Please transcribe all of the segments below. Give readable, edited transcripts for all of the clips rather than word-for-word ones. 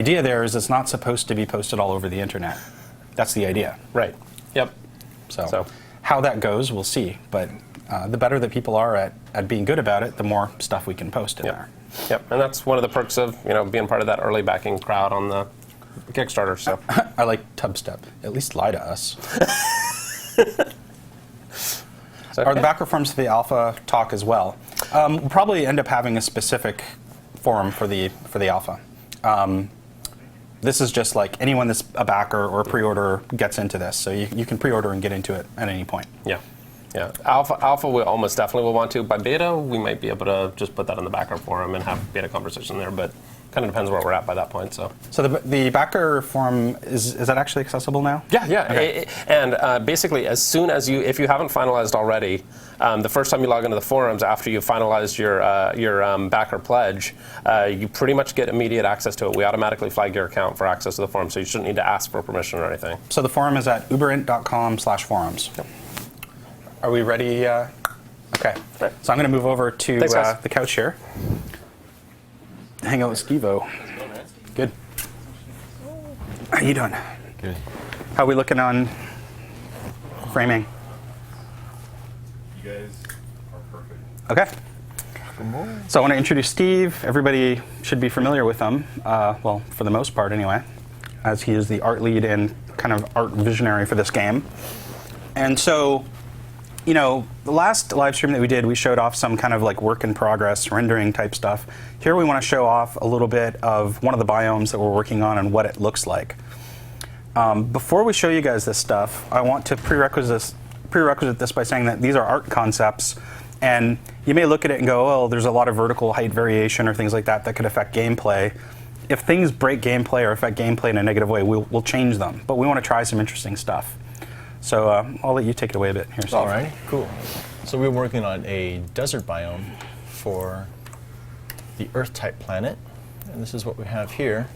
The idea there is it's not supposed to be posted all over the internet. That's the idea. Right. Yep. So how that goes, we'll see. But the better that people are at being good about it, the more stuff we can post in there. Yep. And that's one of the perks of being part of that early backing crowd on the Kickstarter. So I like Tubstep. At least lie to us. Okay. Are the backer forums for the alpha talk as well? We'll probably end up having a specific forum for the alpha. This is just like anyone that's a backer or a pre-order gets into this, so you can pre-order and get into it at any point. Yeah. Alpha we almost definitely will want to. By beta, we might be able to just put that in the backer forum and have beta conversation there, but kind of depends where we're at by that point. So the backer forum, is that actually accessible now? Yeah. Okay. And basically, as soon as if you haven't finalized already, the first time you log into the forums after you've finalized your backer pledge, you pretty much get immediate access to it. We automatically flag your account for access to the forum, so you shouldn't need to ask for permission or anything. So the forum is at uberint.com/forums. Yep. Are we ready? Okay. Right. So I'm going to move over to Thanks, the couch here. Hang out with Steve-O. Good. How you doing? Good. How are we looking on framing? You guys are perfect. Okay. So I want to introduce Steve. Everybody should be familiar with him, well, for the most part anyway, as he is the art lead and kind of art visionary for this game. And so, the last live stream that we did, we showed off some kind of like work in progress, rendering type stuff. Here we want to show off a little bit of one of the biomes that we're working on and what it looks like. Before we show you guys this stuff, I want to prerequisite this by saying that these are art concepts, and you may look at it and go, oh, there's a lot of vertical height variation or things like that that could affect gameplay. If things break gameplay or affect gameplay in a negative way, we'll change them. But we want to try some interesting stuff. So I'll let you take it away a bit here, Steve. All right, cool. So we're working on a desert biome for the Earth-type planet, and this is what we have here.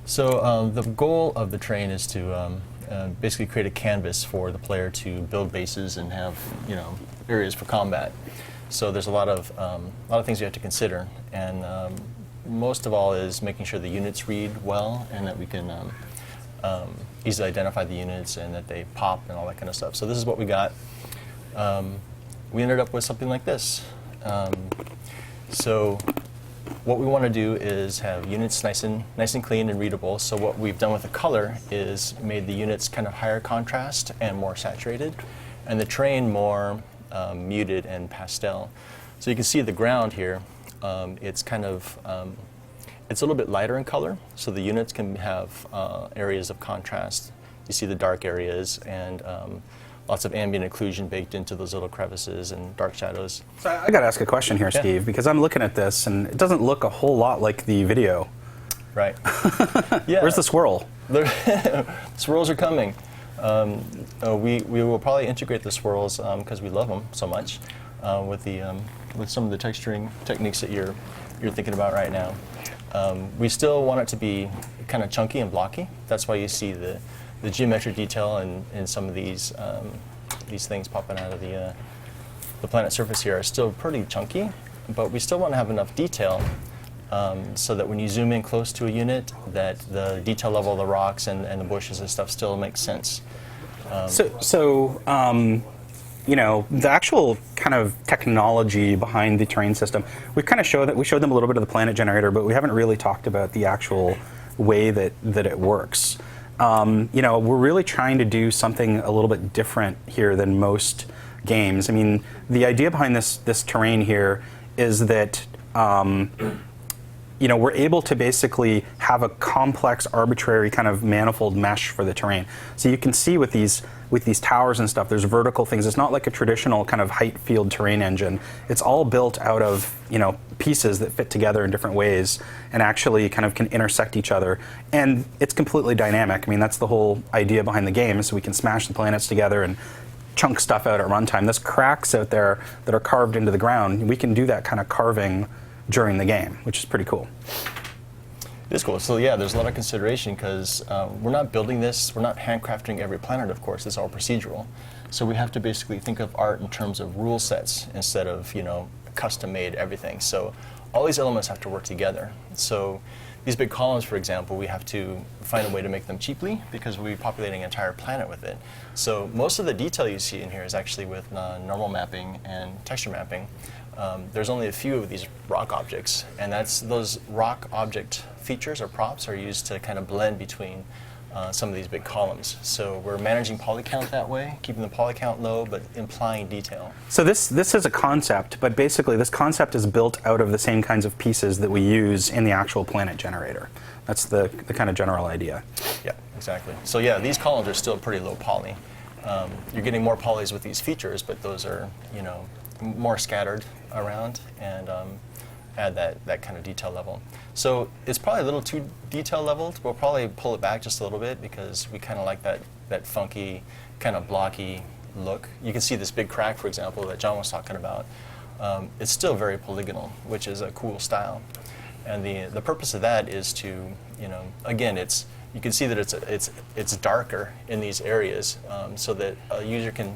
So the goal of the train is to basically create a canvas for the player to build bases and have areas for combat. So there's a lot of things you have to consider, and most of all is making sure the units read well and that we can easily identify the units and that they pop and all that kind of stuff. So this is what we got. We ended up with something like this. So what we want to do is have units nice and clean and readable. So what we've done with the color is made the units kind of higher contrast and more saturated, and the terrain more muted and pastel. So you can see the ground here. It's kind of it's a little bit lighter in color, so the units can have areas of contrast. You see the dark areas and lots of ambient occlusion baked into those little crevices and dark shadows. So I got to ask a question here, Steve, because I'm looking at this and it doesn't look a whole lot like the video. Right. Yeah. Where's the swirl? Swirls are coming. We will probably integrate the swirls because we love them so much with some of the texturing techniques that you're thinking about right now. We still want it to be kind of chunky and blocky. That's why you see the geometric detail in some of these things popping out of the planet surface here are still pretty chunky, but we still want to have enough detail so that when you zoom in close to a unit, that the detail level of the rocks and the bushes and stuff still makes sense. The actual kind of technology behind the terrain system, we showed them a little bit of the planet generator, but we haven't really talked about the actual way that it works. We're really trying to do something a little bit different here than most games. I mean, the idea behind this terrain here is that we're able to basically have a complex, arbitrary kind of manifold mesh for the terrain. So you can see with these towers and stuff, there's vertical things. It's not like a traditional kind of height field terrain engine. It's all built out of pieces that fit together in different ways and actually kind of can intersect each other. And it's completely dynamic. I mean, that's the whole idea behind the game, is so we can smash the planets together and chunk stuff out at runtime. There's cracks out there that are carved into the ground. We can do that kind of carving during the game, which is pretty cool. It is cool. So yeah, there's a lot of consideration because we're not building this, we're not handcrafting every planet, of course. It's all procedural. So we have to basically think of art in terms of rule sets instead of custom-made everything. So all these elements have to work together. So these big columns, for example, we have to find a way to make them cheaply because we'll be populating an entire planet with it. So most of the detail you see in here is actually with normal mapping and texture mapping. There's only a few of these rock objects, and those rock object features or props are used to kind of blend between some of these big columns. So we're managing poly count that way, keeping the poly count low, but implying detail. So this is a concept, but basically this concept is built out of the same kinds of pieces that we use in the actual planet generator. That's the kind of general idea. Yeah, exactly. So yeah, these columns are still pretty low poly. You're getting more polys with these features, but those are, you know, more scattered around and add that kind of detail level. So it's probably a little too detail leveled. We'll probably pull it back just a little bit because we kind of like that funky, kind of blocky look. You can see this big crack, for example, that John was talking about. It's still very polygonal, which is a cool style. And the purpose of that is to, you know, again, you can see that it's darker in these areas, so that a user can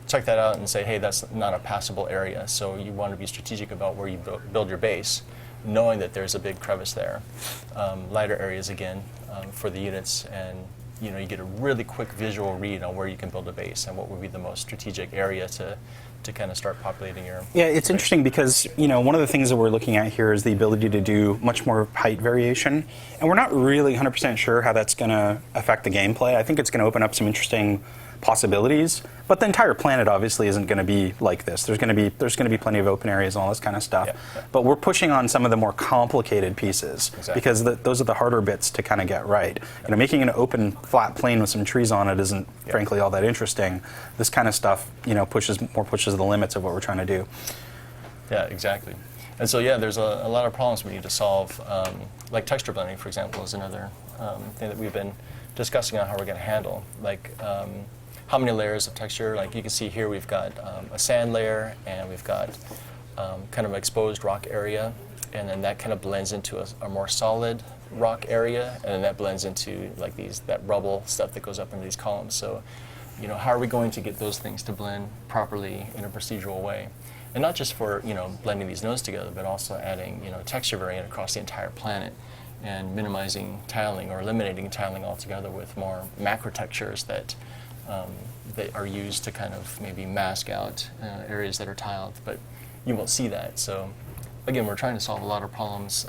check that out and say, hey, that's not a passable area. So you want to be strategic about where you build your base, knowing that there's a big crevice there. Lighter areas again for the units, and you know, you get a really quick visual read on where you can build a base and what would be the most strategic area to kind of start populating your. Yeah, it's interesting because, you know, one of the things that we're looking at here is the ability to do much more height variation, and we're not really 100% sure how that's going to affect the gameplay. I think it's going to open up some interesting possibilities, but the entire planet obviously isn't going to be like this. There's going to be plenty of open areas and all this kind of stuff. Yeah. But we're pushing on some of the more complicated pieces because those are the harder bits to kind of get right. You know, making an open flat plane with some trees on it isn't frankly all that interesting. This kind of stuff, you know, pushes the limits of what we're trying to do. Yeah, exactly. And so yeah, there's a lot of problems we need to solve. Like texture blending, for example, is another thing that we've been discussing on how we're going to handle. Like how many layers of texture? Like you can see here, we've got a sand layer, and we've got kind of an exposed rock area, and then that kind of blends into a more solid rock area, and then that blends into like that rubble stuff that goes up into these columns. So, you know, how are we going to get those things to blend properly in a procedural way? And not just for, you know, blending these nodes together, but also adding, you know, texture variant across the entire planet, and minimizing tiling or eliminating tiling altogether with more macro textures that are used to kind of maybe mask out areas that are tiled, but you won't see that. So again, we're trying to solve a lot of problems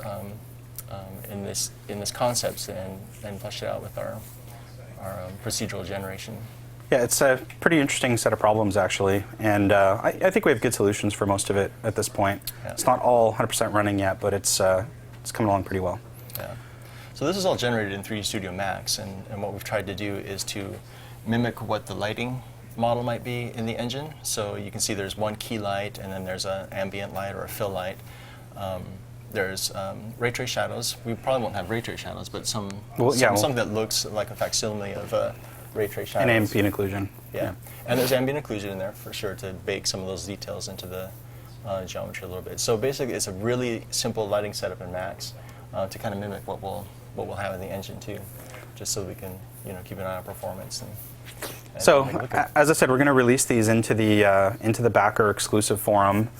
in this concept and flesh it out with our procedural generation. Yeah, it's a pretty interesting set of problems actually, and I think we have good solutions for most of it at this point. Yeah. It's not all 100% running yet, but it's coming along pretty well. Yeah. So this is all generated in 3D Studio Max, and what we've tried to do is to mimic what the lighting model might be in the engine. So you can see there's one key light, and then there's an ambient light or a fill light. There's ray trace shadows. We probably won't have ray trace shadows, but some that looks like a facsimile of ray trace shadows. And ambient occlusion. Yeah. And there's ambient occlusion in there for sure to bake some of those details into the geometry a little bit. So basically, it's a really simple lighting setup in Max to kind of mimic what we'll have in the engine too, just so we can, you know, keep an eye on performance. And so, as I said, we're going to release these into the backer exclusive forum,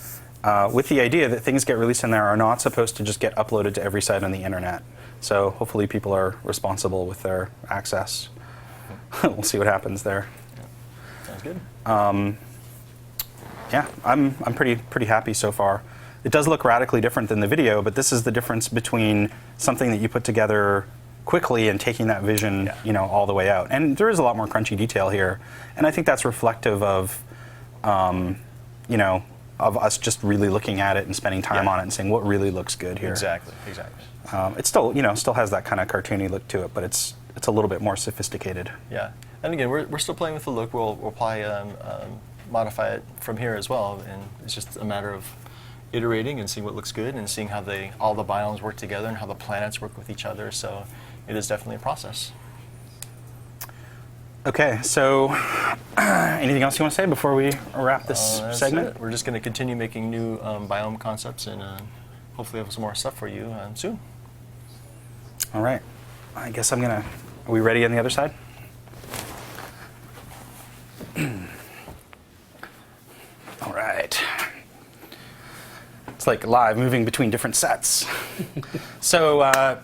with the idea that things get released in there are not supposed to just get uploaded to every site on the internet. So hopefully people are responsible with their access. We'll see what happens there. Yeah. Sounds good. Yeah, I'm pretty happy so far. It does look radically different than the video, but this is the difference between something that you put together quickly and taking that vision, you know, all the way out. And there is a lot more crunchy detail here, and I think that's reflective of, you know, of us just really looking at it and spending time on it and saying what really looks good here. Exactly. It still, you know, still has that kind of cartoony look to it, but it's a little bit more sophisticated. Yeah, and again, we're still playing with the look. We'll probably modify it from here as well, and it's just a matter of iterating and seeing what looks good and seeing how all the biomes work together and how the planets work with each other. So it is definitely a process. Okay, so anything else you want to say before we wrap this segment? We're just going to continue making new biome concepts and hopefully have some more stuff for you soon. All right. I guess are we ready on the other side? All right. It's like live, moving between different sets. So the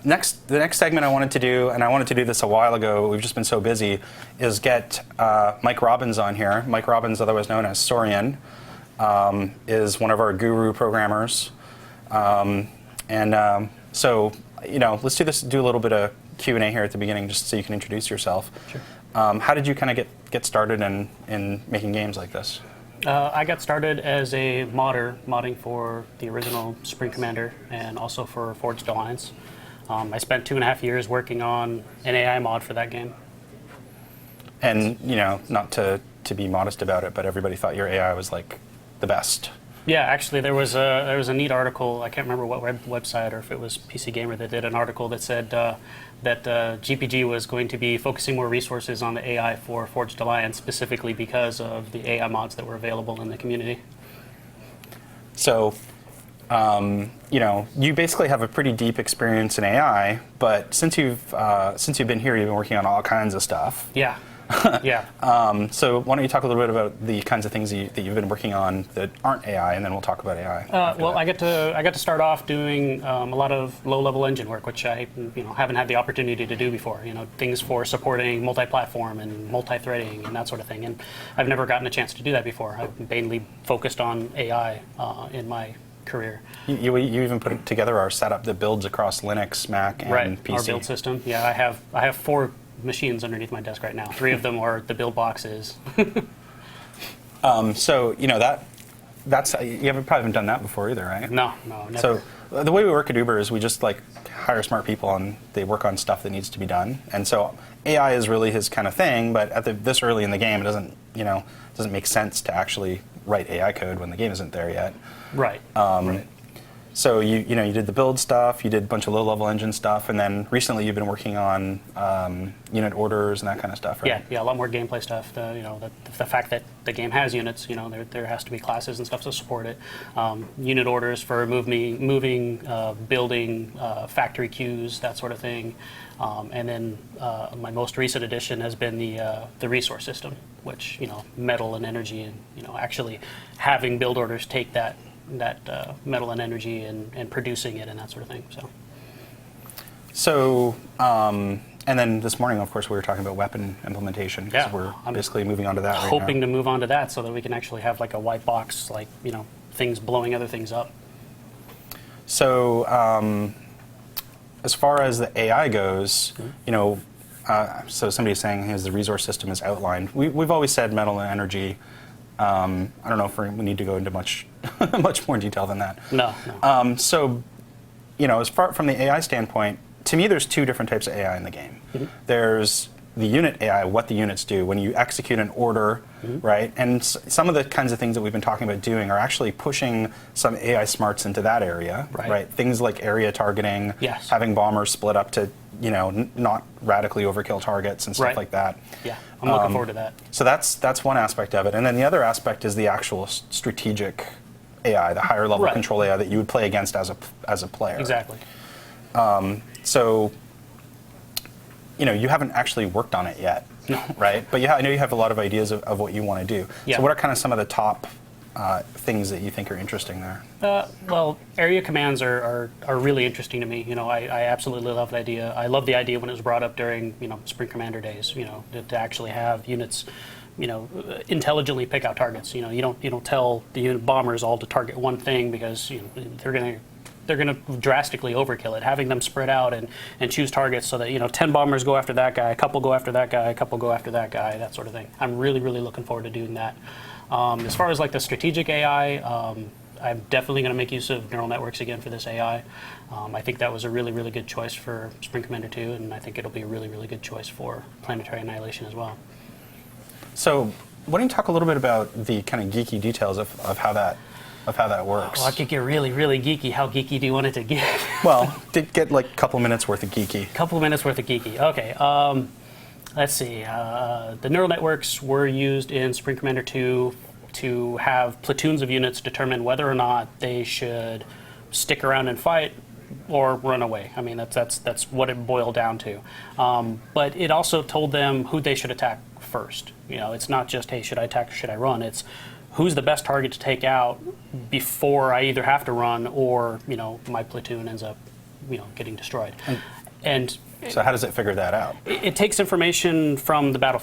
next segment I wanted to do, and I wanted to do this a while ago, we've just been so busy, is get Mike Robbins on here. Mike Robbins, otherwise known as Saurian, is one of our guru programmers. So, let's do a little bit of Q&A here at the beginning, just so you can introduce yourself. Sure. How did you kind of get started in making games like this? I got started as a modder, modding for the original Spring Commander and also for Forged Alliance. I spent 2.5 years working on an AI mod for that game. And, not to be modest about it, but everybody thought your AI was like the best. Yeah, actually, there was a neat article. I can't remember what website or if it was PC Gamer that did an article that said that GPG was going to be focusing more resources on the AI for Forged Alliance, specifically because of the AI mods that were available in the community. So, you basically have a pretty deep experience in AI, but since you've been here, you've been working on all kinds of stuff. Yeah. Yeah. So why don't you talk a little bit about the kinds of things that you've been working on that aren't AI, and then we'll talk about AI. Well, I got to start off doing a lot of low-level engine work, which I haven't had the opportunity to do before. Things for supporting multi-platform and multi-threading and that sort of thing. And I've never gotten a chance to do that before. I've mainly focused on AI in my career. You even put together our setup that builds across Linux, Mac, and PC. Our build system. Yeah, I have 4 machines underneath my desk right now. 3 of them are the build boxes. So that's you probably haven't done that before either, right? No, never. So the way we work at Uber is we just hire smart people and they work on stuff that needs to be done. And so AI is really his kind of thing, but at this early in the game, it doesn't make sense to actually write AI code when the game isn't there yet. Right. Right. So you did the build stuff, you did a bunch of low-level engine stuff, and then recently you've been working on unit orders and that kind of stuff, right? Yeah, a lot more gameplay stuff. The fact that the game has units, there has to be classes and stuff to support it. Unit orders for moving, building, factory queues, that sort of thing. And then my most recent addition has been the resource system, which metal and energy, and actually having build orders take that metal and energy and producing it and that sort of thing. So, and then this morning, of course, we were talking about weapon implementation, because we're basically moving on to that right now. Hoping to move on to that so that we can actually have like a white box, things blowing other things up. So, as far as the AI goes, so somebody's saying the resource system is outlined. We've always said metal and energy. I don't know if we need to go into much more detail than that. No. So, as far from the AI standpoint, to me, there's 2 different types of AI in the game. Mm-hmm. There's the unit AI, what the units do when you execute an order, right? And some of the kinds of things that we've been talking about doing are actually pushing some AI smarts into that area, right? Things like area targeting, having bombers split up to, not radically overkill targets and stuff like that. Yeah, I'm looking forward to that. So that's one aspect of it. And then the other aspect is the actual strategic AI, the higher level control AI that you would play against as a player. Exactly. So, you haven't actually worked on it yet, right? But I know you have a lot of ideas of what you want to do. Yeah. So what are kind of some of the top things that you think are interesting there? Well, area commands are really interesting to me. I absolutely love the idea. I love the idea when it was brought up during, Spring Commander days, to actually have units, intelligently pick out targets. You don't tell the unit bombers all to target one thing, because they're going to drastically overkill it. Having them spread out and choose targets so that 10 bombers go after that guy, a couple go after that guy, a couple go after that guy, that sort of thing. I'm really looking forward to doing that. As far as the strategic AI, I'm definitely going to make use of neural networks again for this AI. I think that was a really good choice for Spring Commander 2, and I think it'll be a really good choice for Planetary Annihilation as well. So why don't you talk a little bit about the kind of geeky details of how that works? Well, I could get really geeky. How geeky do you want it to get? Well, get like a couple minutes worth of geeky. Couple minutes worth of geeky. Okay. Let's see. The neural networks were used in Spring Commander 2 to have platoons of units determine whether or not they should stick around and fight or run away. I mean, that's what it boiled down to. But it also told them who they should attack first. It's not just, hey, should I attack or should I run? It's who's the best target to take out before I either have to run or, my platoon ends up, getting destroyed. And So how does it figure that out? it takes information from the battlefield.